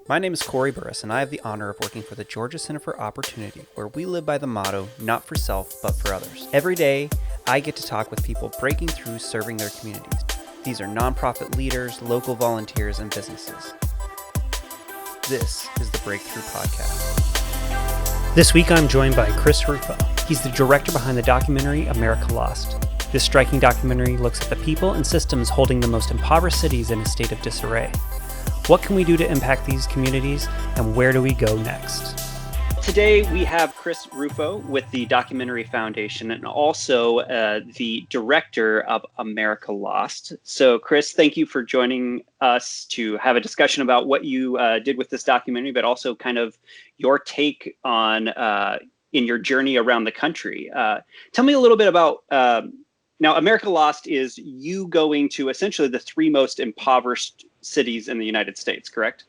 My name is Corey Burris, and I have the honor of working for the Georgia Center for Opportunity, where we live by the motto, not for self, but for others. Every day, I get to talk with people breaking through serving their communities. These are nonprofit leaders, local volunteers, and businesses. This is the Breakthrough Podcast. This week, I'm joined by Chris Rufo. He's the director behind the documentary America Lost. This striking documentary looks at the people and systems holding the most impoverished cities in a state of disarray. What can we do to impact these communities, and where do we go next? Today, we have Chris Rufo with the Documentary Foundation and also the director of America Lost. So, Chris, thank you for joining us to have a discussion about what you did with this documentary, but also kind of your take on in your journey around the country. Tell me a little bit about now, America Lost is you going to essentially the three most impoverished cities in the United States, correct?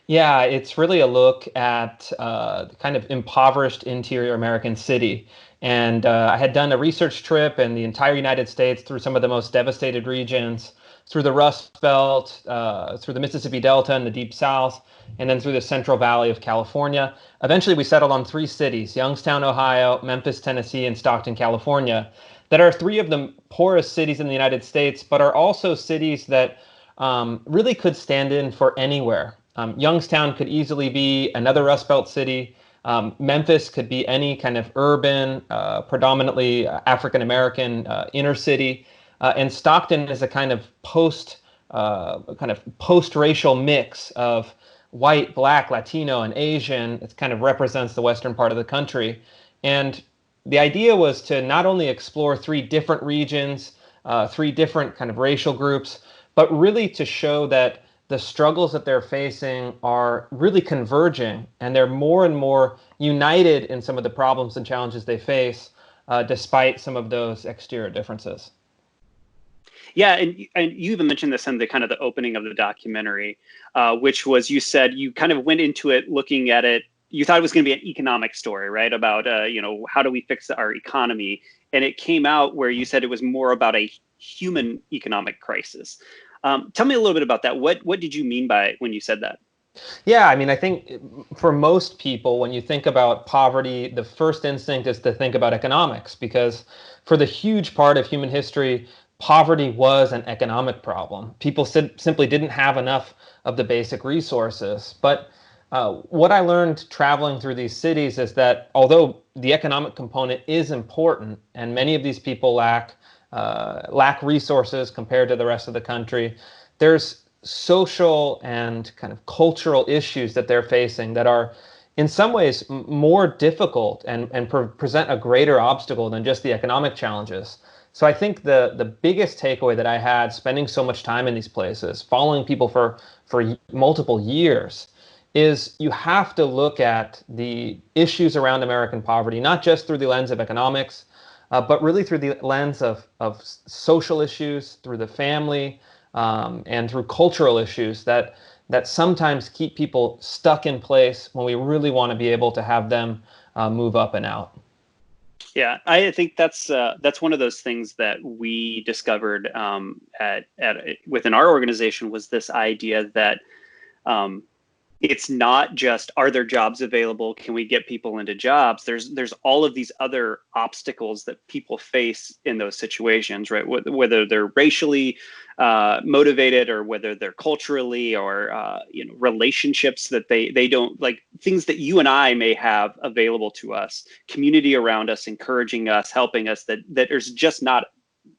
Yeah, it's really a look at the kind of impoverished interior American city. And I had done a research trip in the entire United States through some of the most devastated regions, through the Rust Belt, through the Mississippi Delta and the Deep South, and then through the Central Valley of California. Eventually, we settled on three cities: Youngstown, Ohio, Memphis, Tennessee, and Stockton, California, that are three of the poorest cities in the United States, but are also cities that really could stand in for anywhere. Youngstown could easily be another Rust Belt city. Memphis could be any kind of urban, predominantly African-American inner city. And Stockton is a kind of post-racial mix of white, black, Latino, and Asian. It kind of represents the western part of the country. And the idea was to not only explore three different regions, three different kind of racial groups, but really to show that the struggles that they're facing are really converging, and they're more and more united in some of the problems and challenges they face, despite some of those exterior differences. Yeah, and you even mentioned this in the kind of the opening of the documentary, which was, you said you kind of went into it looking at it. You thought it was going to be an economic story, right? About how do we fix our economy? And it came out where you said it was more about a human economic crisis. Tell me a little bit about that. What did you mean by when you said that? Yeah, I mean, I think for most people, when you think about poverty, the first instinct is to think about economics, because for the huge part of human history, poverty was an economic problem. People simply didn't have enough of the basic resources. But what I learned traveling through these cities is that although the economic component is important, and many of these people lack resources compared to the rest of the country, there's social and kind of cultural issues that they're facing that are in some ways more difficult and present a greater obstacle than just the economic challenges. So I think the biggest takeaway that I had spending so much time in these places, following people for multiple years, is you have to look at the issues around American poverty, not just through the lens of economics, but really through the lens of social issues, through the family, and through cultural issues that sometimes keep people stuck in place when we really want to be able to have them move up and out. Yeah, I think that's one of those things that we discovered within our organization, was this idea that it's not just, are there jobs available? Can we get people into jobs? There's all of these other obstacles that people face in those situations, right? Whether they're racially motivated, or whether they're culturally, or relationships that they don't like, things that you and I may have available to us, community around us, encouraging us, helping us, that there's just not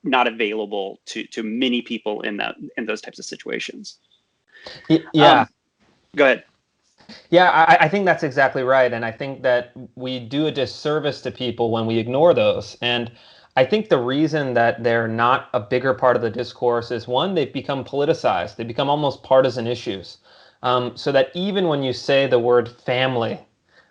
available to many people in those types of situations. Yeah. Go ahead. Yeah, I think that's exactly right. And I think that we do a disservice to people when we ignore those. And I think the reason that they're not a bigger part of the discourse is, one, they've become politicized. They become almost partisan issues. So that even when you say the word family,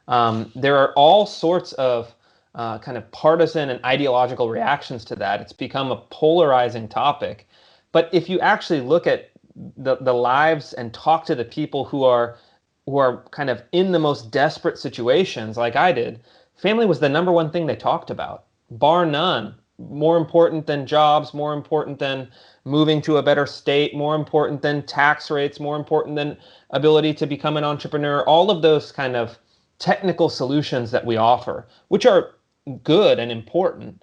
there are all sorts of kind of partisan and ideological reactions to that. It's become a polarizing topic. But if you actually look at the lives and talk to the people who are kind of in the most desperate situations, like I did, family was the number one thing they talked about, bar none. more important than jobs, more important than moving to a better state, more important than tax rates, more important than ability to become an entrepreneur. All of those kind of technical solutions that we offer, which are good and important,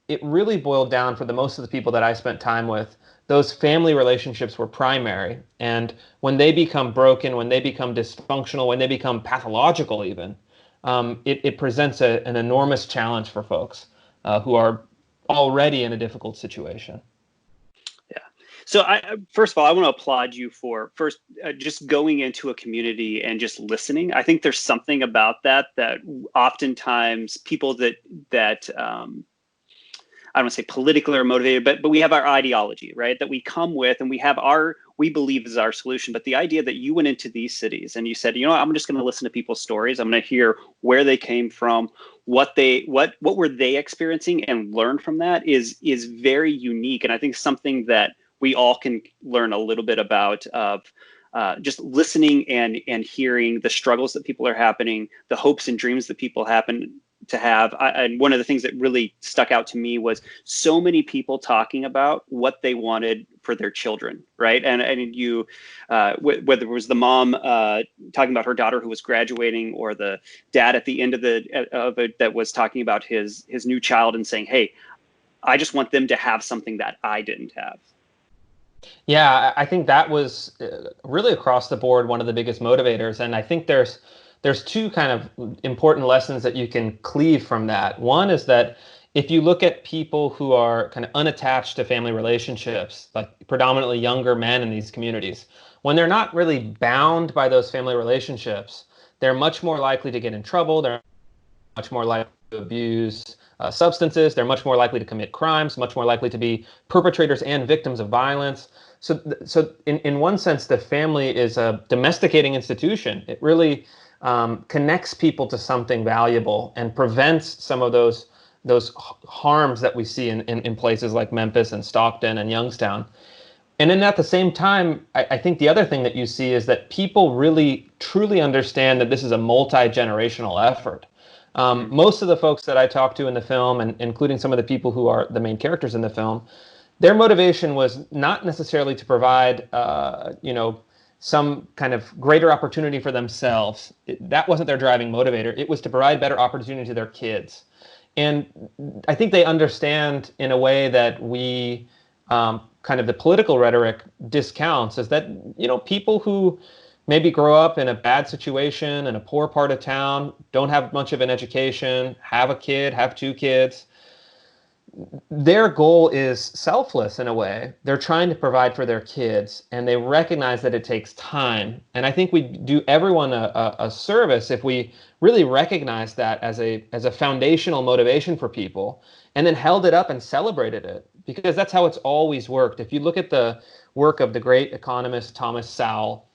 it really boiled down for the most of the people that I spent time with. Those family relationships were primary. And when they become broken, when they become dysfunctional, when they become pathological even, it presents an enormous challenge for folks who are already in a difficult situation. Yeah. So first of all, I want to applaud you for just going into a community and just listening. I think there's something about that oftentimes people that I don't want to say politically or motivated, but we have our ideology, right? That we come with, and we believe is our solution. But the idea that you went into these cities and you said, you know what, I'm just going to listen to people's stories. I'm going to hear where they came from, what were they experiencing, and learn from that is very unique. And I think something that we all can learn a little bit about of just listening and hearing the struggles that people are happening, the hopes and dreams that people happen to have. And one of the things that really stuck out to me was so many people talking about what they wanted for their children, right? And you, whether it was the mom talking about her daughter who was graduating, or the dad at the end of it that was talking about his new child and saying, "Hey, I just want them to have something that I didn't have." Yeah, I think that was really across the board one of the biggest motivators. And I think there's two kind of important lessons that you can cleave from that. One is that if you look at people who are kind of unattached to family relationships, like predominantly younger men in these communities, when they're not really bound by those family relationships, they're much more likely to get in trouble. They're much more likely to abuse substances. They're much more likely to commit crimes, much more likely to be perpetrators and victims of violence. So in one sense, the family is a domesticating institution. It really connects people to something valuable and prevents some of those harms that we see in places like Memphis and Stockton and Youngstown. And then at the same time, I think the other thing that you see is that people really truly understand that this is a multi-generational effort. Most of the folks that I talked to in the film, and including some of the people who are the main characters in the film, their motivation was not necessarily to provide, some kind of greater opportunity for themselves. That wasn't their driving motivator. It was to provide better opportunity to their kids. And I think they understand in a way that we, kind of the political rhetoric discounts, is that, people who maybe grow up in a bad situation in a poor part of town, don't have much of an education, have a kid, have two kids, their goal is selfless in a way. They're trying to provide for their kids, and they recognize that it takes time. And I think we do everyone a service if we really recognize that as a foundational motivation for people, and then held it up and celebrated it, because that's how it's always worked. If you look at the work of the great economist Thomas Sowell,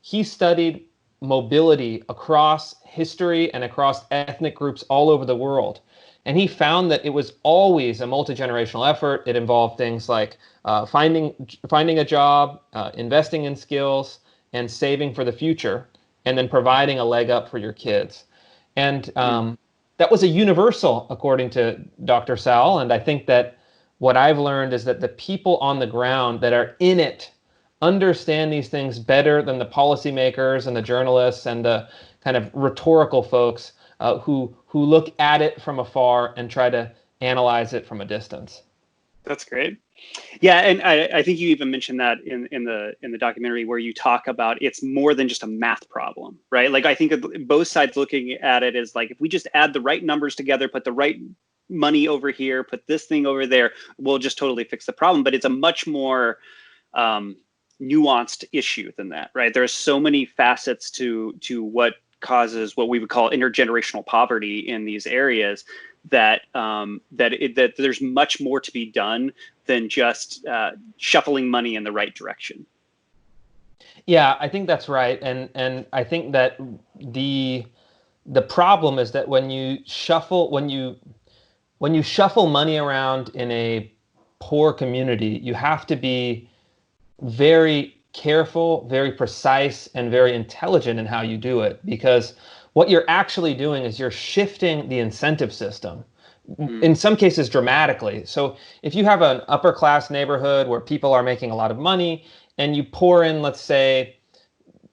he studied mobility across history and across ethnic groups all over the world. And he found that it was always a multi-generational effort. It involved things like finding a job, investing in skills, and saving for the future, and then providing a leg up for your kids. And that was a universal, according to Dr. Sowell. And I think that what I've learned is that the people on the ground that are in it understand these things better than the policymakers and the journalists and the kind of rhetorical folks who look at it from afar and try to analyze it from a distance. That's great. Yeah, and I think you even mentioned that in the documentary, where you talk about it's more than just a math problem, right? Like, I think both sides looking at it is like, if we just add the right numbers together, put the right money over here, put this thing over there, we'll just totally fix the problem. But it's a much more nuanced issue than that, right? There's so many facets to what causes what we would call intergenerational poverty in these areas, that that there's much more to be done than just shuffling money in the right direction. Yeah, I think that's right, and I think that the problem is that when you shuffle money around in a poor community, you have to be very careful, very precise, and very intelligent in how you do it, because what you're actually doing is you're shifting the incentive system. in some cases dramatically. So if you have an upper class neighborhood where people are making a lot of money and you pour in, let's say,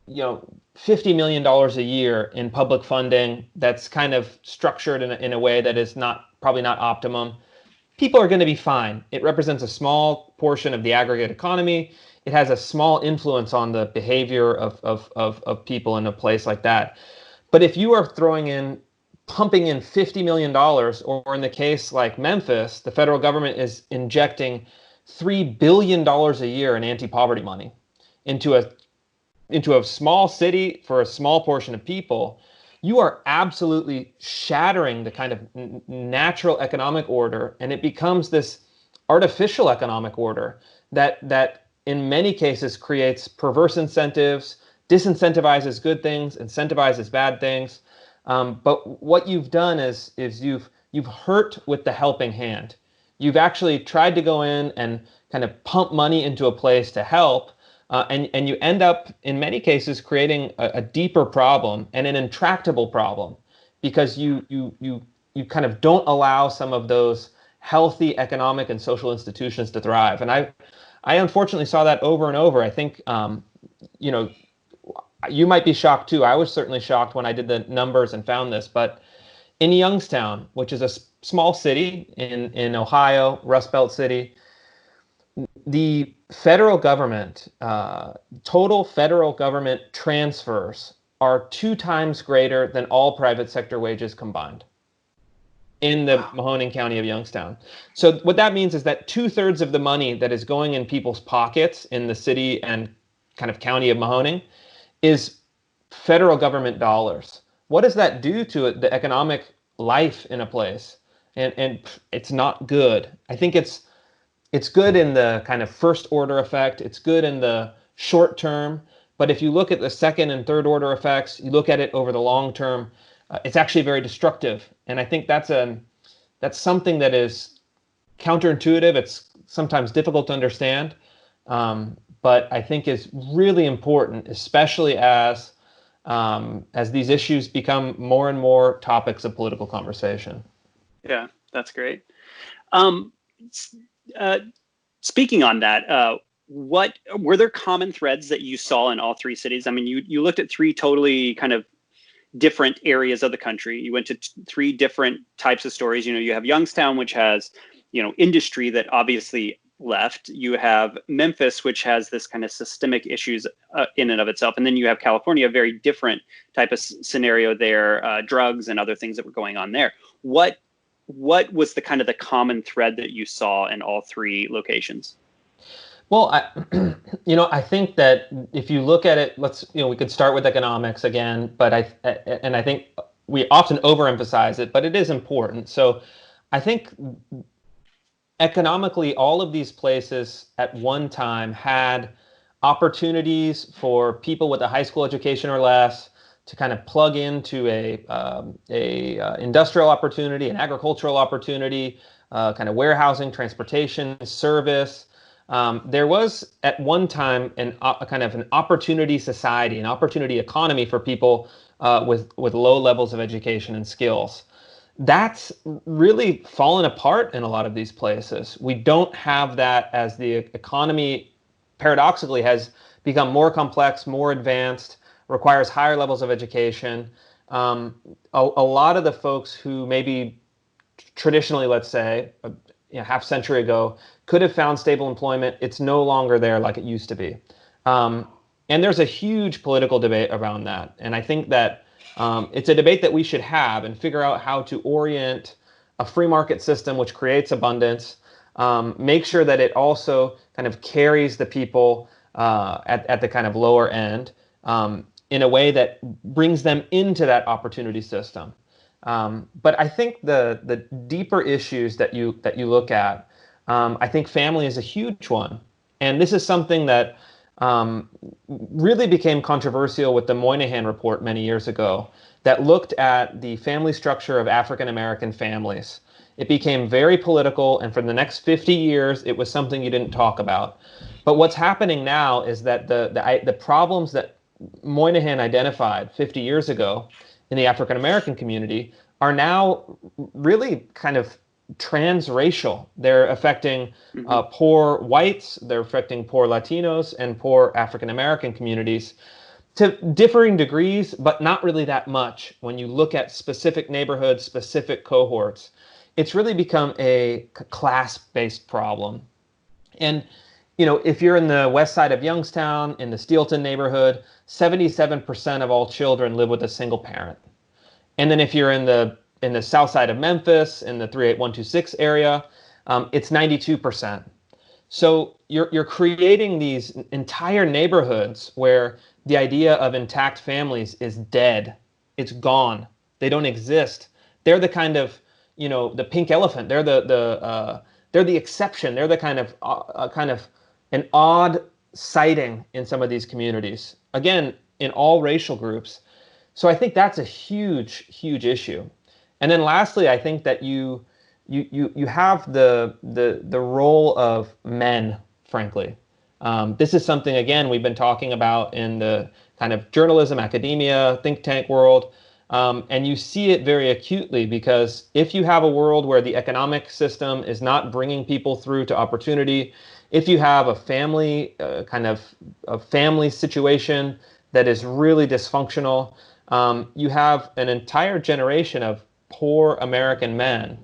$50 million a year in public funding that's kind of structured in a way that is probably not optimum, people are going to be fine. It represents a small portion of the aggregate economy. It has a small influence on the behavior of people in a place like that. But if you are pumping in $50 million, or in the case like Memphis, the federal government is injecting $3 billion a year in anti-poverty money into a small city for a small portion of people, you are absolutely shattering the kind of natural economic order, and it becomes this artificial economic order that in many cases creates perverse incentives, disincentivizes good things, incentivizes bad things. But what you've done is you've hurt with the helping hand. You've actually tried to go in and kind of pump money into a place to help, and you end up in many cases creating a deeper problem and an intractable problem, because you kind of don't allow some of those healthy economic and social institutions to thrive. And I unfortunately saw that over and over. I think you might be shocked too. I was certainly shocked when I did the numbers and found this, but in Youngstown, which is a small city in Ohio, Rust Belt city, the federal government, total federal government transfers are 2 times greater than all private sector wages combined in the Mahoning County of Youngstown. So what that means is that 2/3 of the money that is going in people's pockets in the city and kind of county of Mahoning is federal government dollars. What does that do to the economic life in a place? And it's not good. I think it's good in the kind of first order effect. It's good in the short term. But if you look at the second and third order effects, you look at it over the long term, it's actually very destructive. And I think that's something that is counterintuitive. It's sometimes difficult to understand, but I think is really important, especially as these issues become more and more topics of political conversation. Yeah, that's great. Speaking on that, what were there common threads that you saw in all 3 cities? I mean, you looked at 3 totally kind of different areas of the country. You went to 3 different types of stories. You have Youngstown, which has, industry that obviously left. You have Memphis, which has this kind of systemic issues in and of itself. And then you have California, a very different type of scenario there, drugs and other things that were going on there. What was the kind of the common thread that you saw in all 3 locations? Well, I think that if you look at it, we could start with economics again, but I think we often overemphasize it, but it is important. So I think economically, all of these places at one time had opportunities for people with a high school education or less to kind of plug into a industrial opportunity, an agricultural opportunity, kind of warehousing, transportation, service. There was at one time a kind of an opportunity society, an opportunity economy for people with low levels of education and skills. That's really fallen apart in a lot of these places. We don't have that, as the economy paradoxically has become more complex, more advanced, requires higher levels of education. A lot of the folks who maybe traditionally, let's say, half century ago, could have found stable employment, it's no longer there like it used to be. And there's a huge political debate around that. And I think that it's a debate that we should have and figure out how to orient a free market system which creates abundance, make sure that it also kind of carries the people at the kind of lower end in a way that brings them into that opportunity system. But I think the deeper issues that you look at, I think family is a huge one. And this is something that really became controversial with the Moynihan Report many years ago that looked at the family structure of African American families. It became very political, and for the next 50 years, it was something you didn't talk about. But what's happening now is that the problems that Moynihan identified 50 years ago in the African American community are now really kind of transracial. They're affecting poor whites, they're affecting poor Latinos and poor African American communities to differing degrees, but not really that much. When you look at specific neighborhoods, specific cohorts, it's really become a class-based problem. And if you're in the west side of Youngstown, in the Steelton neighborhood, 77% of all children live with a single parent. And then if you're in the south side of Memphis, in the 38126 area, it's 92%. So you're creating these entire neighborhoods where the idea of intact families is dead. It's gone. They don't exist. They're the kind of, the pink elephant. They're the exception. They're the kind of an odd sighting in some of these communities. Again, in all racial groups. So I think that's a huge, huge issue. And then lastly, I think that you have the role of men, frankly. This is something, again, we've been talking about in the kind of journalism, academia, think tank world. And you see it very acutely because if you have a world where the economic system is not bringing people through to opportunity, if you have a family, kind of a family situation that is really dysfunctional, you have an entire generation of poor American men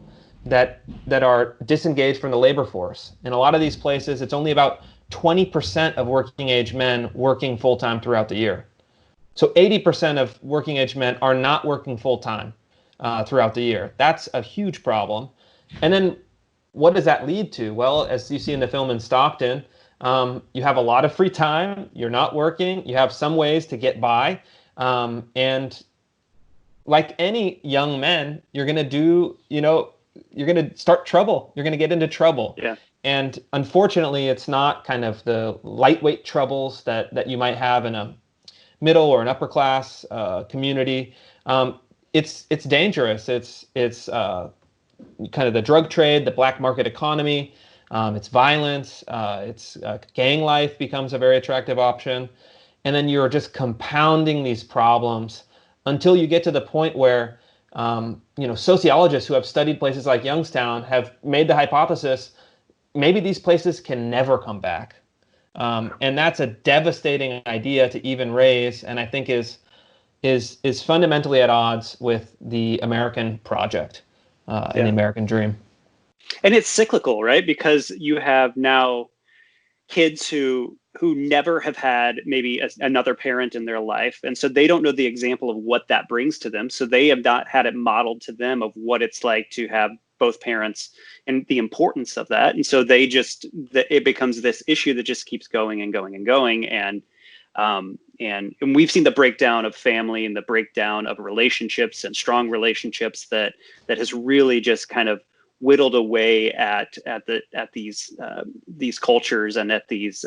that are disengaged from the labor force. In a lot of these places, it's only about 20% of working age men working full-time throughout the year. So 80% of working age men are not working full-time throughout the year. That's a huge problem. And then what does that lead to? Well, as you see in the film in Stockton, you have a lot of free time. You're not working. You have some ways to get by. And like any young men, you're going to start trouble. You're going to get into trouble. Yeah. And unfortunately, it's not kind of the lightweight troubles that you might have in a middle or an upper class community. It's dangerous. It's kind of the drug trade, the black market economy. It's violence. It's gang life becomes a very attractive option. And then you're just compounding these problems until you get to the point where sociologists who have studied places like Youngstown have made the hypothesis maybe these places can never come back. And that's a devastating idea to even raise, and I think is fundamentally at odds with the American project and the American dream. And it's cyclical, right? Because you have now kids who never have had maybe another parent in their life, and so they don't know the example of what that brings to them. So they have not had it modeled to them of what it's like to have both parents and the importance of that. And so it becomes this issue that just keeps going and going and going. And we've seen the breakdown of family and the breakdown of relationships and strong relationships that has really just kind of whittled away at these cultures and at these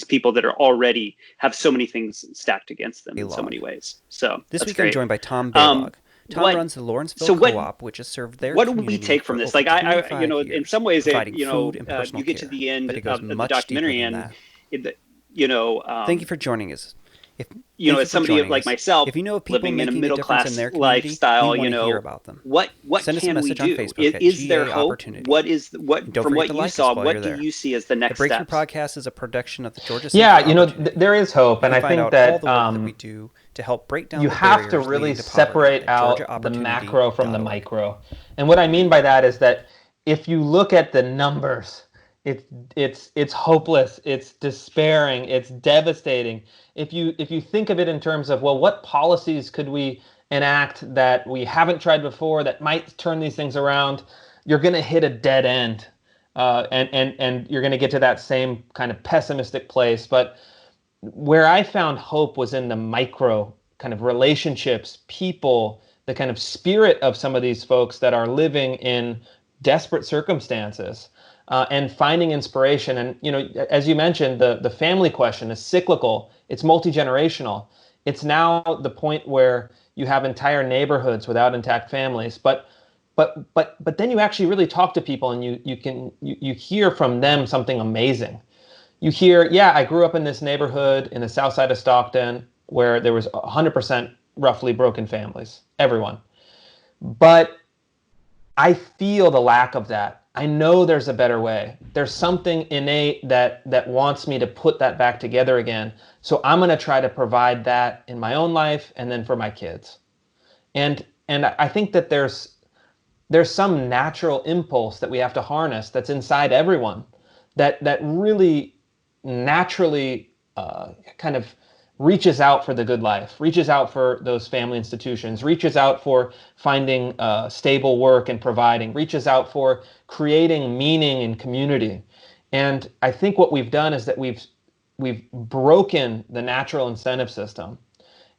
people that are already have so many things stacked against them in so many ways. So this week great. I'm joined by Tom Baylog. Tom runs the Lawrenceville Co-op, which has served their community. What do we take from this? Like I in some ways, you get to the end of the documentary and thank you for joining us. As somebody like myself, if you know of people living in a middle class lifestyle, hear about them. What Send us can a message we do? on Facebook Is there hope? Opportunity. From what you saw? What do you see as the next step? The Breakthrough steps? Podcast is a production of the Georgia. There is hope, and I think that we do to help break down. You have to really separate out the macro from the micro, and what I mean by that is that if you look at the numbers, it's hopeless, it's despairing, it's devastating. If you think of it in terms of, well, what policies could we enact that we haven't tried before that might turn these things around, you're going to hit a dead end, and you're going to get to that same kind of pessimistic place. But where I found hope was in the micro kind of relationships, people, the kind of spirit of some of these folks that are living in desperate circumstances. And finding inspiration. And, as you mentioned, the family question is cyclical. It's multi-generational. It's now the point where you have entire neighborhoods without intact families. But then you actually really talk to people and you hear from them something amazing. You hear, I grew up in this neighborhood in the south side of Stockton where there was 100% roughly broken families, everyone. But I feel the lack of that. I know there's a better way. There's something innate that wants me to put that back together again. So I'm going to try to provide that in my own life and then for my kids. And I think that there's some natural impulse that we have to harness that's inside everyone that really naturally kind of reaches out for the good life, reaches out for those family institutions, reaches out for finding stable work and providing, reaches out for creating meaning in community. And I think what we've done is that we've broken the natural incentive system.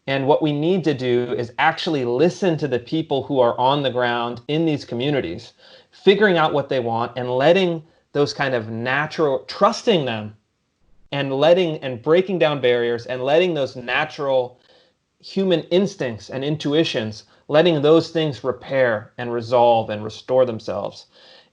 And what we need to do is actually listen to the people who are on the ground in these communities, figuring out what they want and letting those kind of natural, trusting them and breaking down barriers and letting those natural human instincts and intuitions, letting those things repair and resolve and restore themselves.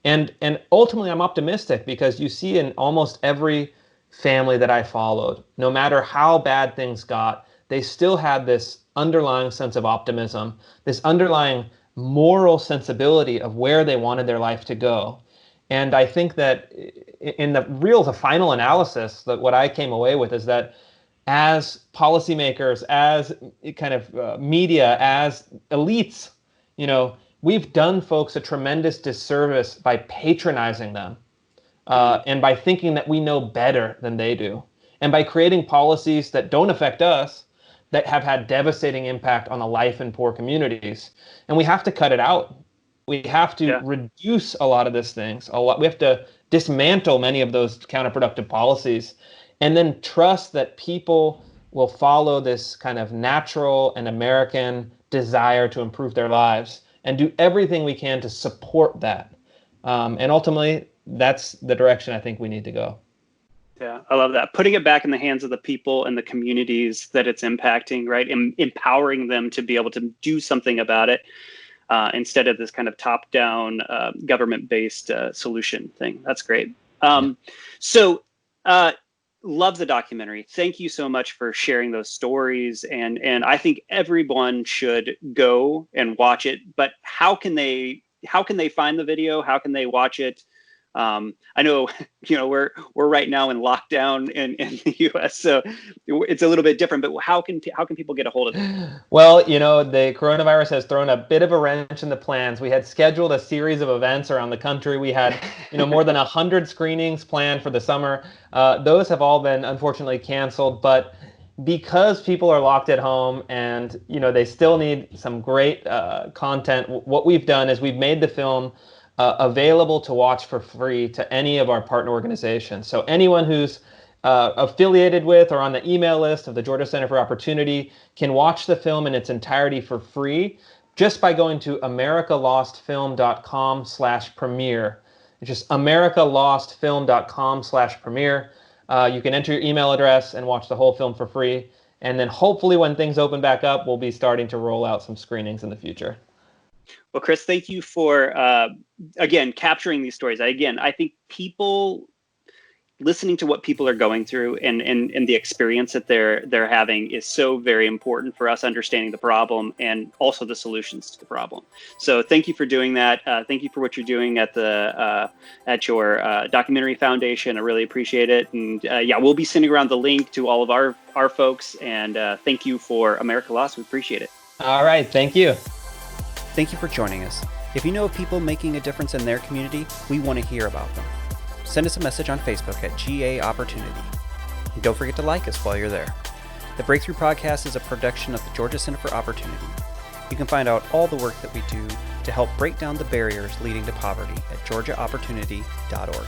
And ultimately, I'm optimistic because you see in almost every family that I followed, no matter how bad things got, they still had this underlying sense of optimism, this underlying moral sensibility of where they wanted their life to go. And I think that in the final analysis, that what I came away with is that as policymakers, as kind of media, as elites, we've done folks a tremendous disservice by patronizing them and by thinking that we know better than they do, and by creating policies that don't affect us, that have had devastating impact on the life in poor communities. And we have to cut it out. We have to reduce a lot of these things. We have to dismantle many of those counterproductive policies, and then trust that people will follow this kind of natural and American desire to improve their lives and do everything we can to support that. And ultimately, that's the direction I think we need to go. Yeah, I love that. Putting it back in the hands of the people and the communities that it's impacting, right? Empowering them to be able to do something about it instead of this kind of top-down government-based solution thing. That's great. So love the documentary. Thank you so much for sharing those stories. And I think everyone should go and watch it. But how can they find the video? How can they watch it? I know, we're right now in lockdown in the U.S., so it's a little bit different, but how can people get a hold of it? Well, the coronavirus has thrown a bit of a wrench in the plans. We had scheduled a series of events around the country. We had, more than 100 screenings planned for the summer. Those have all been unfortunately canceled, but because people are locked at home and, they still need some great content, what we've done is we've made the film available to watch for free to any of our partner organizations. So anyone who's affiliated with or on the email list of the Georgia Center for Opportunity can watch the film in its entirety for free just by going to americalostfilm.com/premiere. It's just americalostfilm.com/premiere. You can enter your email address and watch the whole film for free. And then hopefully when things open back up, we'll be starting to roll out some screenings in the future. Well, Chris, thank you for, again, capturing these stories. I think people listening to what people are going through and the experience that they're having is so very important for us understanding the problem and also the solutions to the problem. So thank you for doing that. Thank you for what you're doing at your documentary foundation. I really appreciate it. And we'll be sending around the link to all of our folks. And thank you for America Lost. We appreciate it. All right. Thank you. Thank you for joining us. If you know of people making a difference in their community, we want to hear about them. Send us a message on Facebook at GA Opportunity. And don't forget to like us while you're there. The Breakthrough Podcast is a production of the Georgia Center for Opportunity. You can find out all the work that we do to help break down the barriers leading to poverty at georgiaopportunity.org.